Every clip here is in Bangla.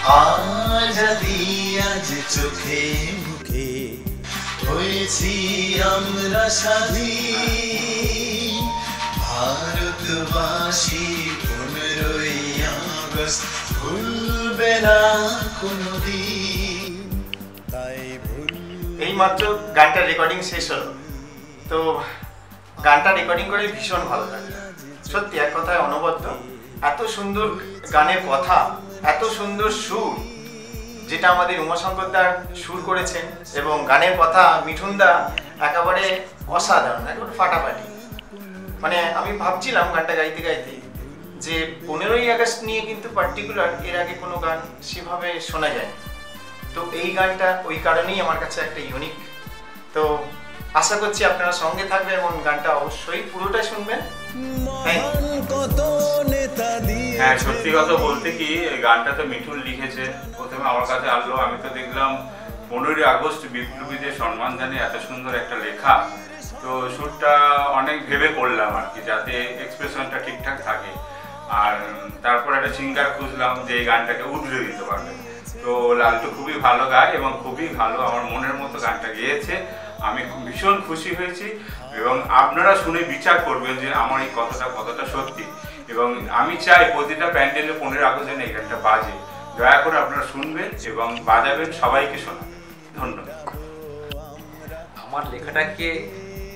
আজাদি আজ চোখে মুখে হয়েছি আমরা স্বাধীন, ভারতবাসী 15ই আগস্ট ভুলবে না কোনোদিন। তাই এই মাত্র গানটা রেকর্ডিং শেষ হলো, তো গানটা রেকর্ডিং করে ভীষণ ভালো লাগে। সত্যি এক কথায় অনবদ্য, এত সুন্দর গানের কথা, এত সুন্দর সুর, যেটা আমাদের উমাশঙ্কর দা সুর করেছেন, এবং গানের কথা মিঠুন দা একেবারে অসাধারণ, একেবারে ফাটাফাটি। মানে আমি ভাবছিলাম গানটা গাইতে গাইতে যে 15ই আগস্ট নিয়ে কিন্তু পার্টিকুলার এর আগে কোনো গান সেভাবে শোনা যায়, তো এই গানটা ওই কারণেই আমার কাছে একটা ইউনিক। তো আশা করছি আপনারা সঙ্গে থাকবেন এবং গানটা অবশ্যই পুরোটা শুনবেন। হ্যাঁ, সত্যি কথা বলতে কি, এই গানটা তো মিঠুন লিখেছে। প্রথমে আমার কাছে আসলো, আমি তো দেখলাম 15ই আগস্ট বিপ্লবীদের সম্মান জানিয়ে এত সুন্দর একটা লেখা, তো সুরটা অনেক ভেবে করলাম আর কি, যাতে এক্সপ্রেশনটা ঠিকঠাক থাকে। আর তারপর একটা সিঙ্গার খুঁজলাম যে এই গানটাকে উতরে দিতে পারবে, তো লালটু খুবই ভালো গায় এবং খুবই ভালো আমার মনের মতো গানটা গেয়েছে। আমি ভীষণ খুশি হয়েছি এবং আপনারা শুনে বিচার করবেন যে আমার এই কথাটা কতটা সত্যি। এবং আমি চাই প্রতিটা প্যান্ডেলে 15ই আগস্ট যেন এই গানটা বাজে। দয়া করে আপনারা শুনবেন এবং বাজাবেন, সবাইকে শোনাবেন। ধন্যবাদ। আমার লেখাটাকে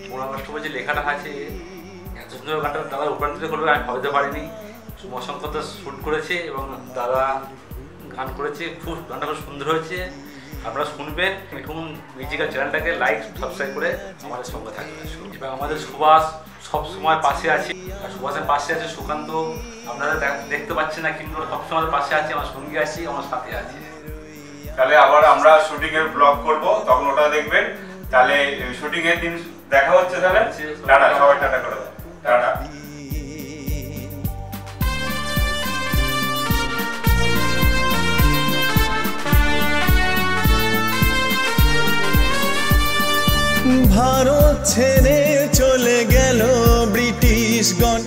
15 আগস্ট যে লেখাটা আছে, এত সুন্দর গানটা দাদা রূপান্তরিত করবে আমি ভাবতে পারিনি। উমাশঙ্কর দা শ্যুট করেছে এবং দাদা গান করেছে, খুব গানটা খুব সুন্দর হয়েছে। আপনারা শুনবেন, মিঠুন মিউজিক্যাল চ্যানেলটাকে লাইক সাবস্ক্রাইব করে আমাদের সঙ্গে থাকবেন। এবং আমাদের সুভাষ সব সময় পাশে আছে, আর সুভাষের পাশে আছে সুকান্ত, আপনারা দেখতে পাচ্ছেন না কিন্তু সবসময় পাশে আছে, আমার সঙ্গী আছে, আমার সাথে আছে। তাহলে আবার আমরা শুটিং এর ব্লগ করব, তখন ওটা দেখবেন। তাহলে শুটিং এর দিন দেখা হচ্ছে। তাহলে টাটা, সবাই টাটা করে দাও। টাটা। ভারত ছেড়ে চলে গেল ব্রিটিশগণ।